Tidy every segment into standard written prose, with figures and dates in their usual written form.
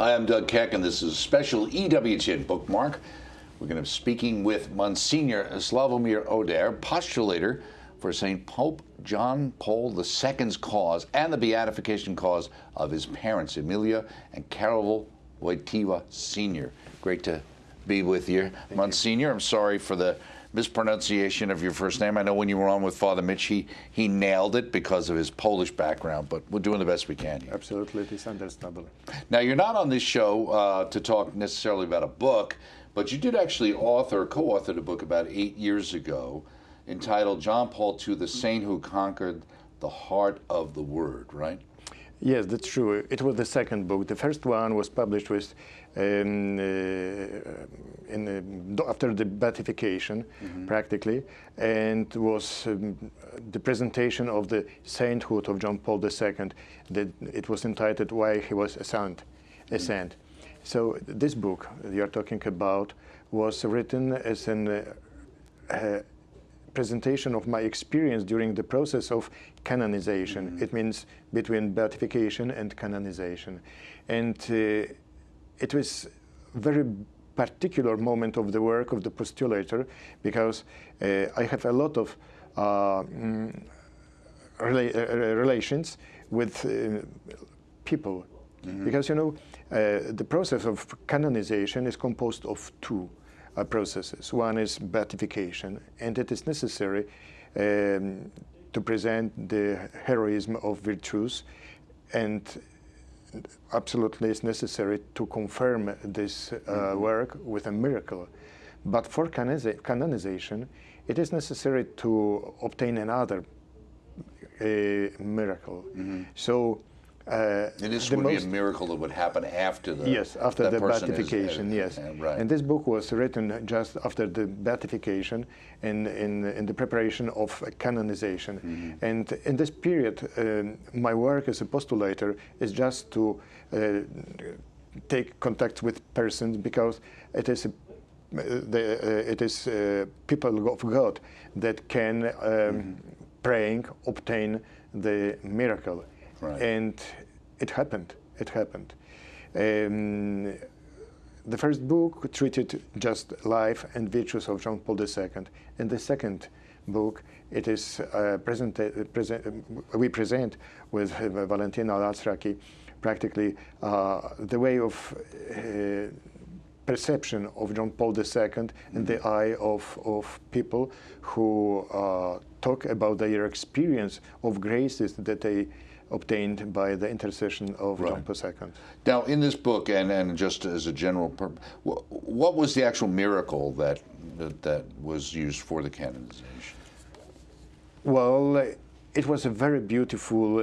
Hi, I'm Doug Keck, and this is a special Ewtn bookmark. We're going to be speaking with Msgr Slawomir Oder, postulator for St. Pope John Paul II's cause and the beatification cause of his parents, Emilia and Karol Wojtyla Sr. Great to be with you, Msgr. I'm sorry for the mispronunciation of your first name. I know when you were on with Father Mitch, he nailed it because of his Polish background, but we're doing the best we can here. Absolutely, it is understandable. Now, you're not on this show to talk necessarily about a book, but you did actually co-authored a book about 8 years ago entitled John Paul II, the Saint Who Conquered the Heart of the Word, right? Yes, that's true. It was the second book. The first one was published with after the beatification, practically, and was the presentation of the sainthood of John Paul II. It was entitled "Why He Was a Saint." So this book you're talking about was written as an presentation of my experience during the process of canonization. It means between beatification and canonization. And it was a very particular moment of the work of the postulator, because I have a lot of relations with people. Because, you know, the process of canonization is composed of two processes. One is beatification, and it is necessary to present the heroism of virtues, and absolutely is necessary to confirm this work with a miracle. But for canonization, it is necessary to obtain another miracle. So and this would be a miracle that would happen after the after the beatification. Right. And this book was written just after the beatification in the preparation of canonization. And in this period, my work as a postulator is just to take contact with persons, because it is people of God that can praying obtain the miracle. Right. And it happened. The first book treated just life and virtues of John Paul II. In the second book, it is we present with Valentina Lasraki practically the way of perception of John Paul II in the eye of people who talk about their experience of graces that they obtained by the intercession of John Paul II. Now, in this book, and just as a general purpose, what was the actual miracle that was used for the canonization? Well, it was a very beautiful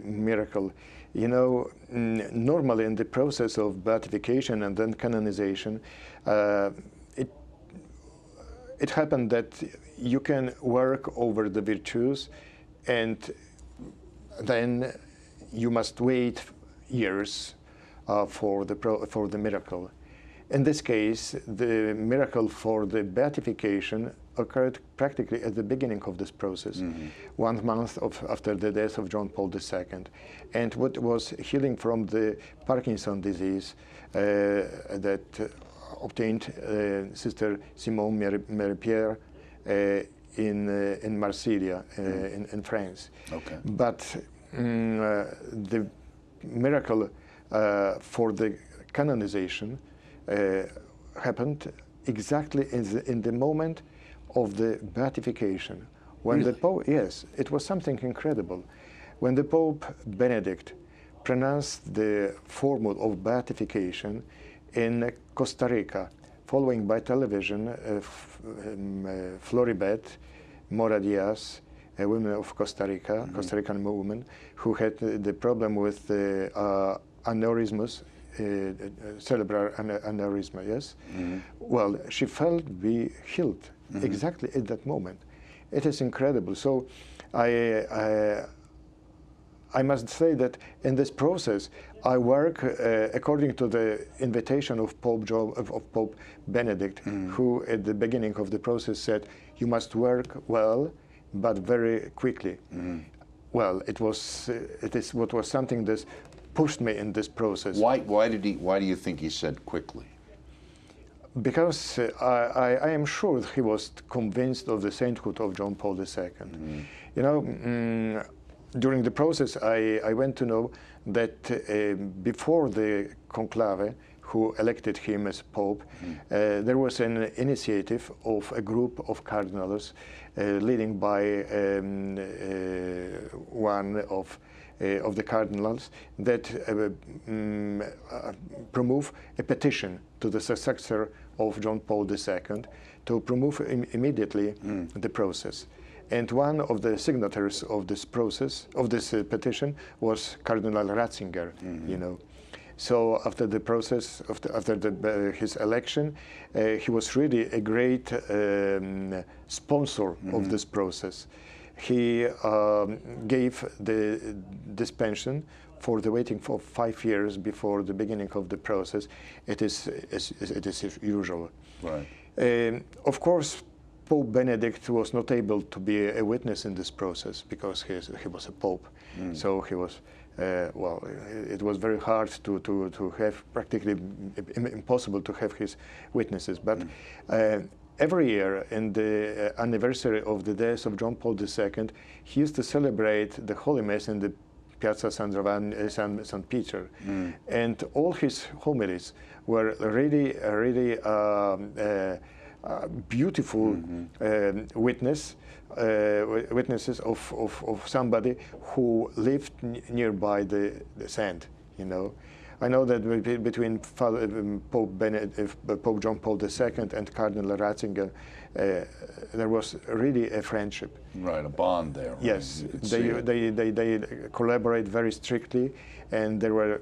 miracle. You know, normally in the process of beatification and then canonization, it happened that you can work over the virtues, and then you must wait years for the miracle. In this case, the miracle for the beatification occurred practically at the beginning of this process, 1 month after the death of John Paul II. And what was healing from the Parkinson disease that obtained Sister Simone Mary-Pierre in Marseille, in France. Okay. But the miracle for the canonization happened exactly in the moment of the beatification. When Really? the Pope, yes, it was something incredible. When the Pope Benedict pronounced the formula of beatification in Costa Rica, following by television, Floribet Mora Diaz, a woman of Costa Rica, Costa Rican woman, who had the problem with aneurysms, cerebral aneurysm, yes? Well, she felt be healed exactly at that moment. It is incredible. So I must say that in this process, I work according to the invitation of Pope Benedict, who at the beginning of the process said, "You must work well, but very quickly." Well, it is what was something that pushed me in this process. Why do you think he said quickly? Because I am sure that he was convinced of the sainthood of John Paul II. Mm-hmm. You know, during the process, I went to know that before the conclave, who elected him as Pope, there was an initiative of a group of cardinals leading by one of the cardinals that promote a petition to the successor of John Paul II to promote immediately the process. And one of the signatories of this process, of this petition, was Cardinal Ratzinger, you know. So after the process, after his election, he was really a great sponsor of this process. He gave the dispensation for the waiting for 5 years before the beginning of the process. It is usual. Right. Of course, Pope Benedict was not able to be a witness in this process because he was a pope. So he was, well, it was very hard to have, practically impossible to have his witnesses. But every year, in the anniversary of the death of John Paul II, he used to celebrate the Holy Mass in the Piazza San Peter. And all his homilies were really beautiful witnesses of somebody who lived nearby the sand, you know. I know that between Pope John Paul II and Cardinal Ratzinger, there was really a friendship. Right, a bond there. Right? Yes, they collaborate very strictly, and there were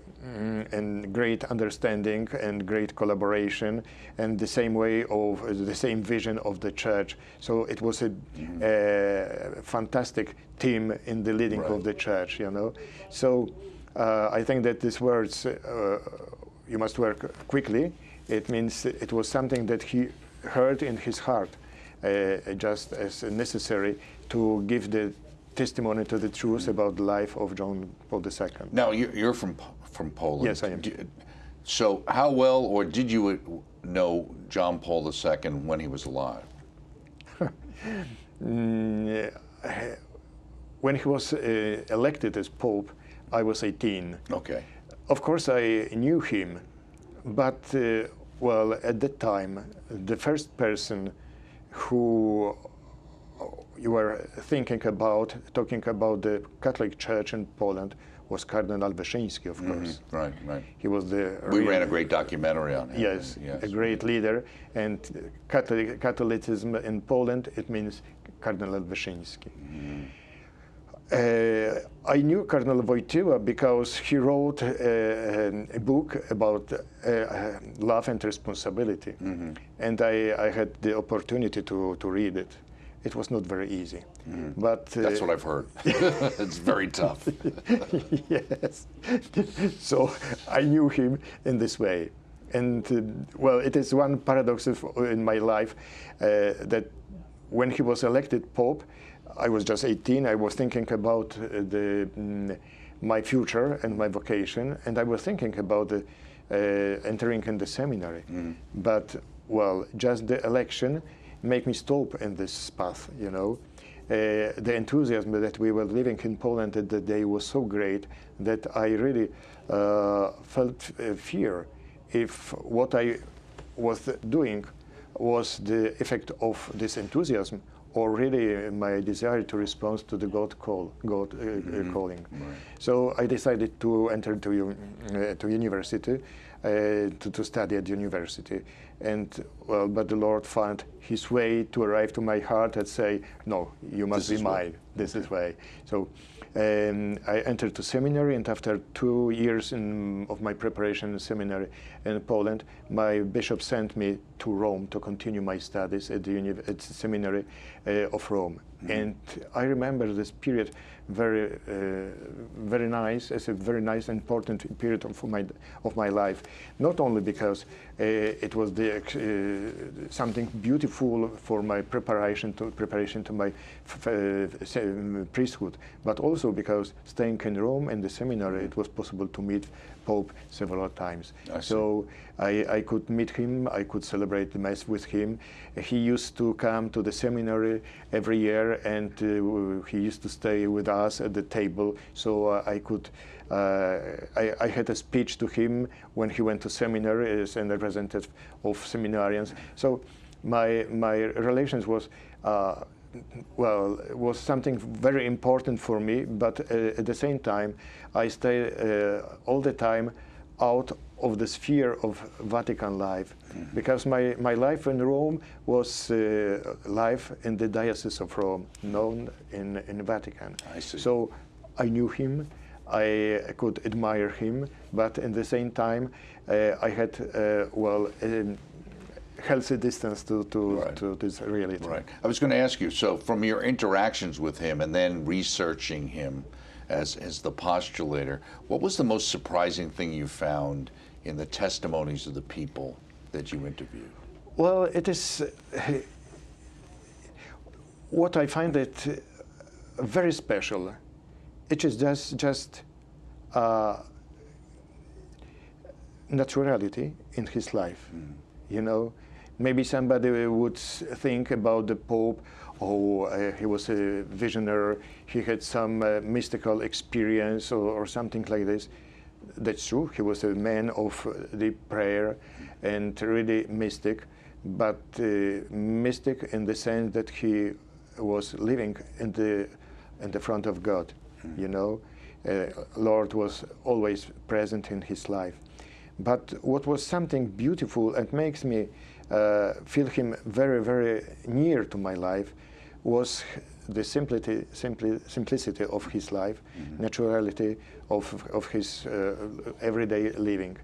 great understanding and great collaboration, and the same way of the same vision of the church. So it was a fantastic team in the leading of the church, you know. So I think that these words, you must work quickly, it means it was something that he heard in his heart, just as necessary to give the testimony to the truth about the life of John Paul II. Now, you're from Poland. Yes, I am. So how well, or did you know John Paul II when he was alive? When he was elected as Pope, I was 18. Okay. Of course, I knew him, but, well, at that time, the first person who you were talking about the Catholic Church in Poland was Cardinal Wyszyński, of course. Right. He was We ran a great documentary on him. Yes, a great leader. And Catholicism in Poland, it means Cardinal Wyszyński. I knew Cardinal Wojtyla because he wrote a book about love and responsibility. And I had the opportunity to read it. It was not very easy. But that's what I've heard. It's very tough. Yes. So I knew him in this way. And well, it is one paradox in my life that when he was elected Pope, I was just 18. I was thinking about my future and my vocation, and I was thinking about entering in the seminary. But, well, just the election made me stop in this path, you know. The enthusiasm that we were living in Poland at that day was so great that I really felt fear if what I was doing was the effect of this enthusiasm, or really my desire to respond to the God calling. Right. So I decided to enter to university, to study at university. And, well, but the Lord found his way to arrive to my heart and say, no, you must be mine. This is way. So I entered to seminary, and after 2 years of my preparation in seminary in Poland, my bishop sent me to Rome to continue my studies at the seminary of Rome. And I remember this period very nice, as a very nice, important period of my life. Not only because it was the something beautiful for my preparation to my priesthood, but also because staying in Rome and the seminary, it was possible to meet Pope several times. So I could meet him, I could celebrate the Mass with him. He used to come to the seminary every year, and he used to stay with us at the table. So I had a speech to him when he went to seminary as a representative of seminarians. So my relations was was something very important for me, but at the same time, I stayed all the time out of the sphere of Vatican life, because my life in Rome was life in the Diocese of Rome, known in Vatican. I see. So I knew him, I could admire him, but at the same time, I had healthy distance to this reality. Right. I was going to ask you, so from your interactions with him and then researching him as the postulator, what was the most surprising thing you found in the testimonies of the people that you interviewed? Well, it is what I find it very special. It is just naturality in his life. You know, maybe somebody would think about the Pope, he was a visionary, he had some mystical experience or something like this. That's true, he was a man of the prayer and really mystic, but mystic in the sense that he was living in the front of God, you know. Lord was always present in his life. But what was something beautiful and makes me feel him very, very near to my life was the simplicity of his life, naturality of his everyday living.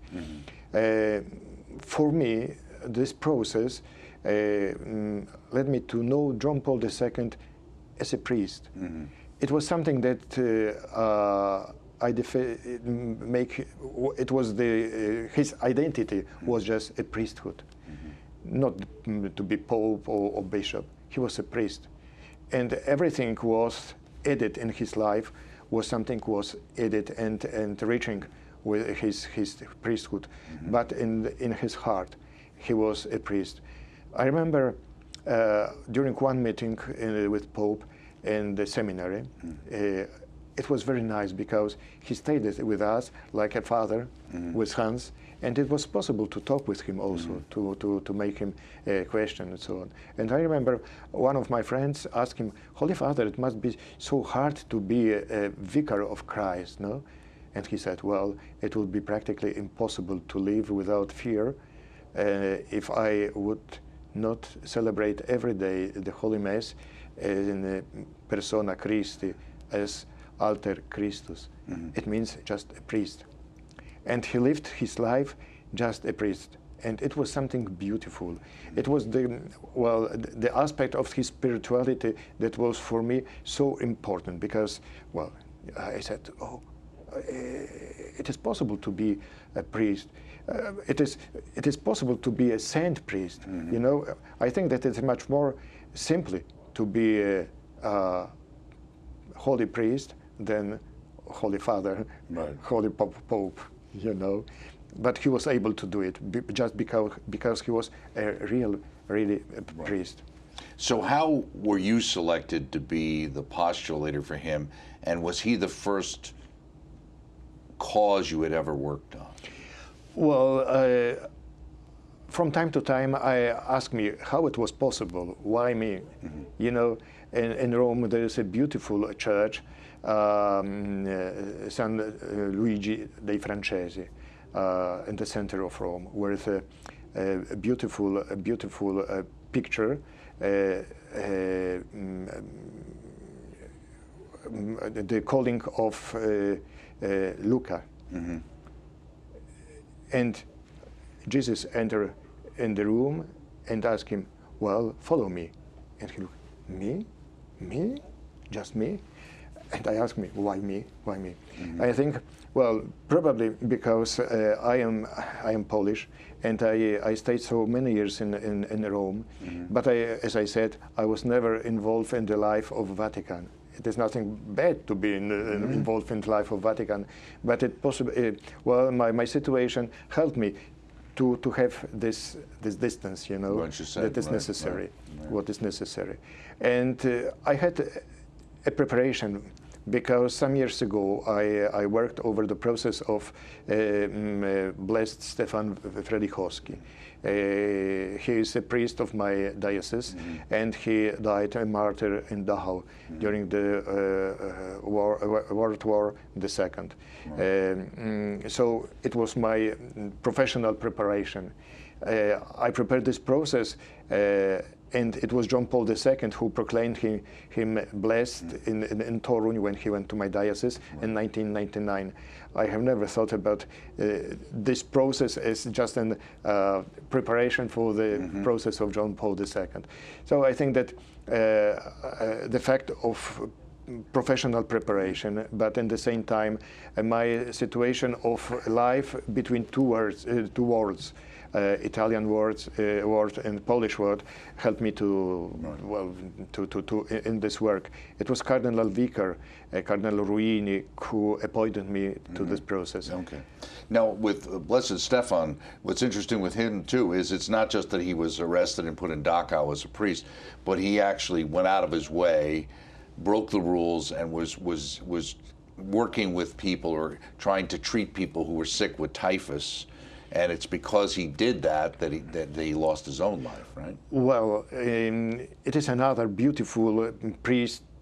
For me, this process led me to know John Paul II as a priest. It was something that his identity was just a priesthood, not to be pope or bishop. He was a priest, and everything was added in his life was added and reaching with his priesthood, but in his heart, he was a priest. I remember during one meeting with Pope in the seminary. It was very nice because he stayed with us like a father with Hans, and it was possible to talk with him also, to make him question and so on. And I remember one of my friends asked him, "Holy Father, it must be so hard to be a vicar of Christ, no?" And he said, "Well, it would be practically impossible to live without fear if I would not celebrate every day the Holy Mass in persona Christi, as alter Christus." It means just a priest. And he lived his life just a priest. And it was something beautiful. It was the aspect of his spirituality that was for me so important, because, well, I said, oh, it is possible to be a priest. It is possible to be a saint priest. You know, I think that it's much more simply to be a holy priest than Holy Father, Holy Pope, you know. But he was able to do it just because he was a really priest. So how were you selected to be the postulator for him, and was he the first cause you had ever worked on? Well, from time to time, I ask me how it was possible. Why me? You know, in Rome there is a beautiful church, San Luigi dei Francesi, in the center of Rome, with a beautiful picture, the calling of Luca. And Jesus entered in the room and asked him, "Well, follow me." And he looked, "Me? Me? Just me?" And I asked me, "Why me? Why me?" I think, well, probably because I am Polish, and I stayed so many years in Rome. But as I said, I was never involved in the life of Vatican. It is nothing bad to be involved in the life of Vatican, but well, my situation helped me to have this distance, you know, that is necessary, what is necessary. And I had a preparation, because some years ago I worked over the process of Blessed Stefan Fredichowski. He is a priest of my diocese, and he died a martyr in Dachau during the World War II. So it was my professional preparation. I prepared this process, and it was John Paul II who proclaimed him blessed in Torun when he went to my diocese in 1999. I have never thought about this process as just a preparation for the process of John Paul II. So I think that the fact of professional preparation, but at the same time my situation of life between two worlds, Italian word and Polish word, helped me to in this work. It was Cardinal Vicar, Cardinal Ruini, who appointed me to this process. Okay. Now, with Blessed Stefan, what's interesting with him too is it's not just that he was arrested and put in Dachau as a priest, but he actually went out of his way, broke the rules, and was working with people or trying to treat people who were sick with typhus. And it's because he did that he lost his own life, right? Well, it is another beautiful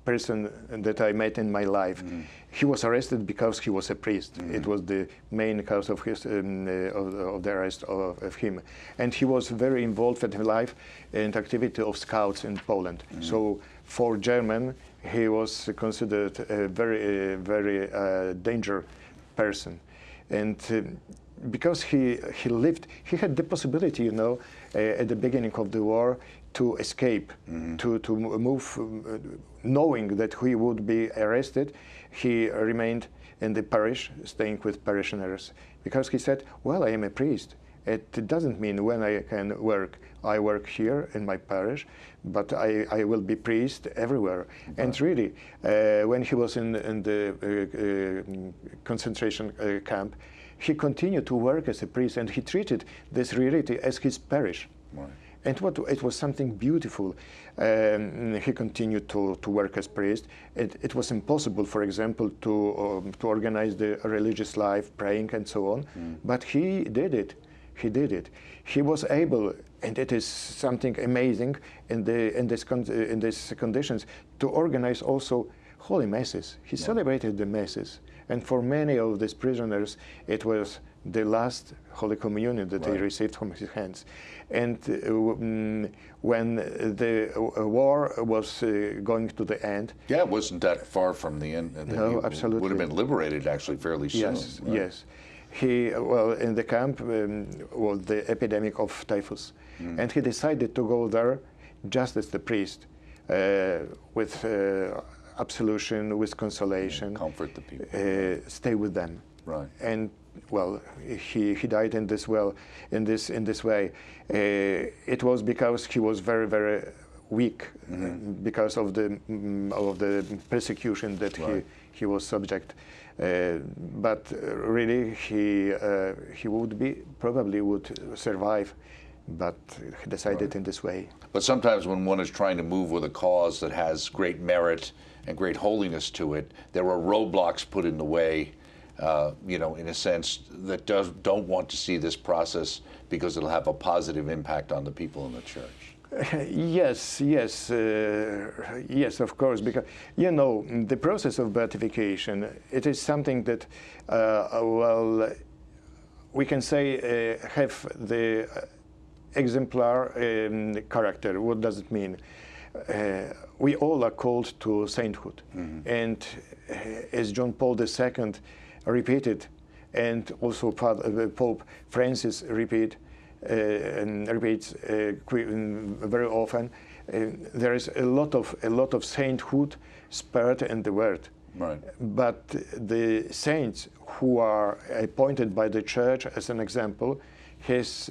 person that I met in my life. He was arrested because he was a priest. It was the main cause of his of the arrest of him, and he was very involved in the life and activity of scouts in Poland. So for German, he was considered a very dangerous person, and because he lived, he had the possibility, you know, at the beginning of the war to escape, to move, knowing that he would be arrested. He remained in the parish, staying with parishioners, because he said, well, I am a priest. It doesn't mean when I can work. I work here in my parish, but I will be priest everywhere. Right. And really, when he was in the concentration camp, he continued to work as a priest, and he treated this reality as his parish. Right. And it was something beautiful. He continued to work as priest. It was impossible, for example, to organize the religious life, praying and so on. But he did it. He did it. He was able, and it is something amazing in these conditions, to organize also holy masses. He celebrated the masses. And for many of these prisoners, it was the last Holy Communion that they received from his hands. And when the war was going to the end... Yeah, it wasn't that far from the end. No, absolutely. Would have been liberated, actually, fairly soon. Yes, yes. Well, in the camp was the epidemic of typhus. And he decided to go there just as the priest, with absolution, with consolation. Comfort the people. Stay with them. Right. And well, he died in this way. It was because he was very, very weak, because of the persecution that he was subject. But really, he probably would survive, but he decided in this way. But sometimes when one is trying to move with a cause that has great merit and great holiness to it, there are roadblocks put in the way, you know, in a sense, that don't want to see this process because it'll have a positive impact on the people in the church. Yes, of course, because, you know, the process of beatification, it is something that, well, we can say have the exemplar character. What does it mean? We all are called to sainthood. And as John Paul II repeated, and also Pope Francis repeats very often, there is a lot of sainthood spirit in the world. Right. But the saints who are appointed by the Church as an example has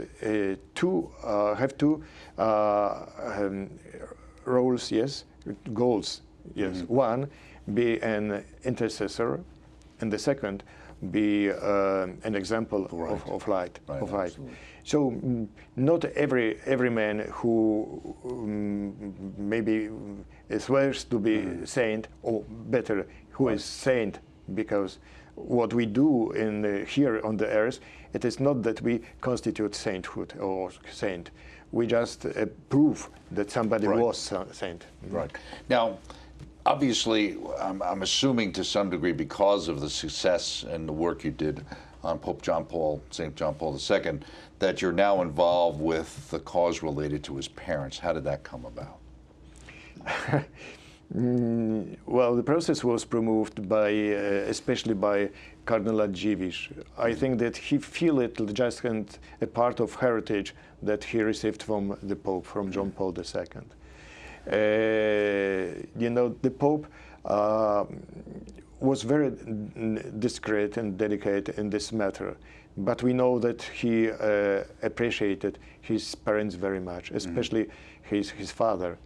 two roles, yes, goals, yes. Mm-hmm. One, be an intercessor, and the second, be an example of light. Right, of light. absolutely. So not every man who maybe swears to be saint, or better, who is saint, because what we do here on the earth, it is not that we constitute sainthood or saint. We just prove that somebody was saint. Right. Now, obviously, I'm assuming to some degree, because of the success and the work you did on St. John Paul II, that you're now involved with the cause related to his parents. How did that come about? Well, the process was promoted by, especially by Cardinal Dziwisz. I think that he feel it just a part of heritage that he received from the Pope, from John Paul II. You know, the Pope was very discreet and delicate in this matter, but we know that he appreciated his parents very much, especially his father.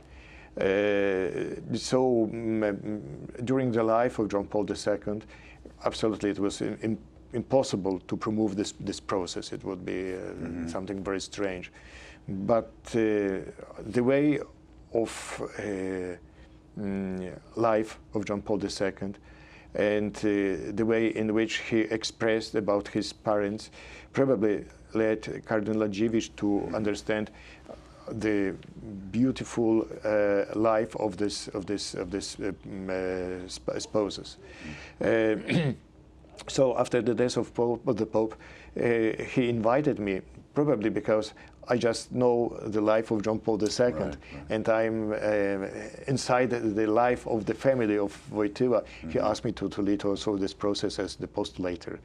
So during the life of John Paul II, absolutely it was impossible to promote this process. It would be something very strange. But the way of life of John Paul II and the way in which he expressed about his parents probably led Cardinal Dziwisz to understand the beautiful life of this spouses. So after the death of the Pope, he invited me, probably because I just know the life of John Paul II, and I'm inside the life of the family of Wojtyla. He asked me to lead also this process as the postulator.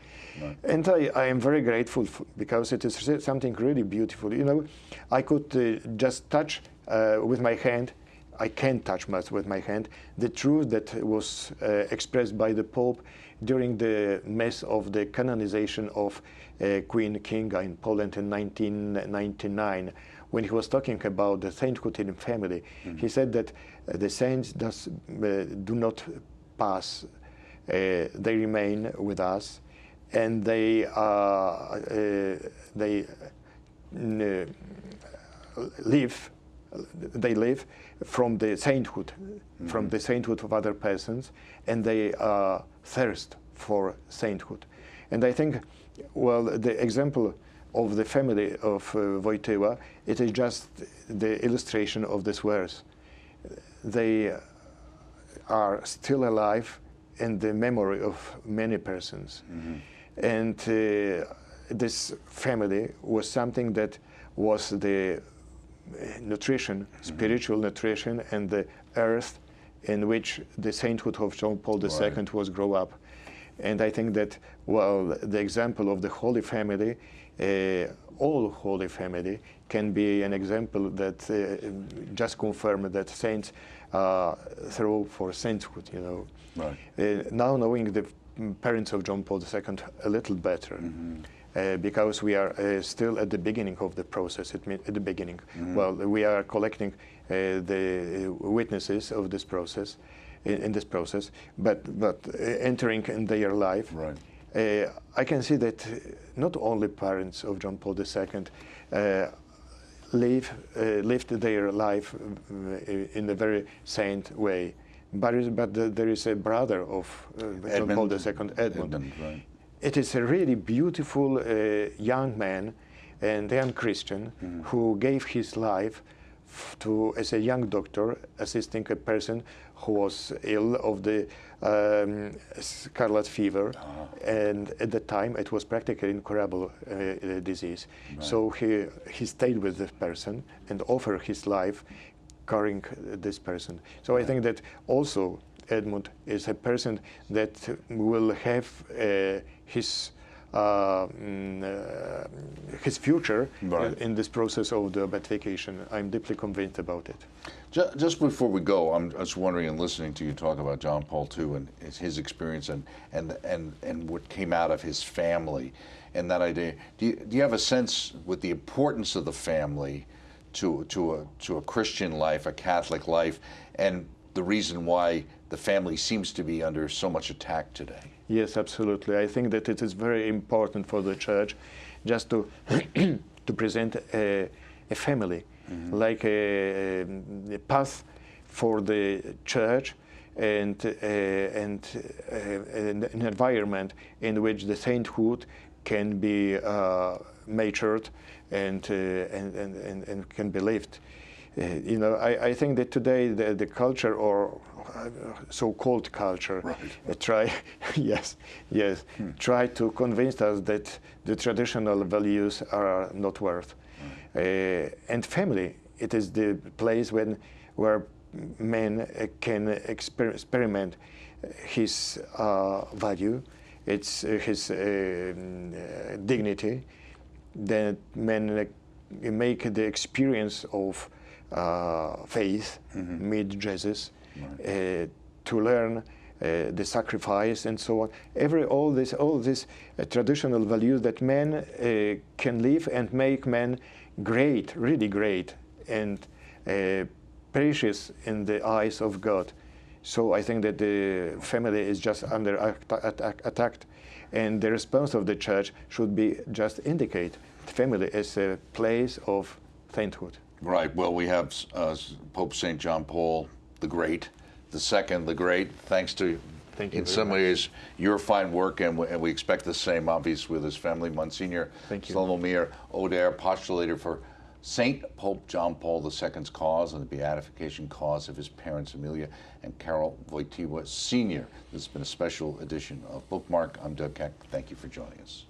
And I am very grateful because it is something really beautiful. You know, I could just touch with my hand, I can touch with my hand, the truth that was expressed by the Pope during the Mass of the Canonization of Queen Kinga in Poland in 1999, when he was talking about the sainthood in family. He said that the saints do not pass, they remain with us, and they live from the sainthood, from the sainthood of other persons, and they thirst for sainthood. And I think, well, the example of the family of Wojtyla, it is just the illustration of this verse. They are still alive in the memory of many persons. And this family was something that was the nutrition, spiritual nutrition, and the earth in which the sainthood of John Paul II was grow up. And I think that, well, the example of the Holy Family, all Holy Family, can be an example that just confirm that saints throw for sainthood, you know. Now knowing the parents of John Paul II a little better, because we are still at the beginning of the process. At the beginning, well, we are collecting the witnesses of this process, in this process, but entering in their life. I can see that not only parents of John Paul II lived their life in a very saint way, but there is a brother of John Paul II, Edmund. It is a really beautiful young man and young Christian who gave his life as a young doctor, assisting a person who was ill of the scarlet fever, and at the time it was practically incurable disease. So he stayed with this person and offered his life, carrying this person. So I think that also Edmund is a person that will have his his future Right. in this process of the beatification. I'm deeply convinced about it. Just before we go, I'm just wondering, and listening to you talk about John Paul II and his experience and what came out of his family and that idea. Do you have a sense with the importance of the family to a Christian life, a Catholic life, and the reason why the family seems to be under so much attack today? Yes, absolutely. I think that it is very important for the Church just to to present a family, like a path for the Church and an environment in which the sainthood can be matured and can be lived. You know, I think that today the culture, or so-called culture, try to convince us that the traditional values are not worth. And family, it is the place where man can experiment his value, it's his dignity, that man make the experience of faith, meet Jesus, to learn the sacrifice and so on. All these traditional values that man can live and make man great, really great, and precious in the eyes of God. So I think that the family is just under attack, and the response of the Church should be just indicate family as a place of sainthood. Right. Well, we have Pope St. John Paul the Great, the Second, the Great. Thanks to, in some ways, your fine work, and we expect the same, obviously, with his family. Msgr Slawomir Oder, postulator for St. Pope John Paul II's cause and the beatification cause of his parents, Emilia and Karol Wojtyla Sr. This has been a special edition of Bookmark. I'm Doug Keck. Thank you for joining us.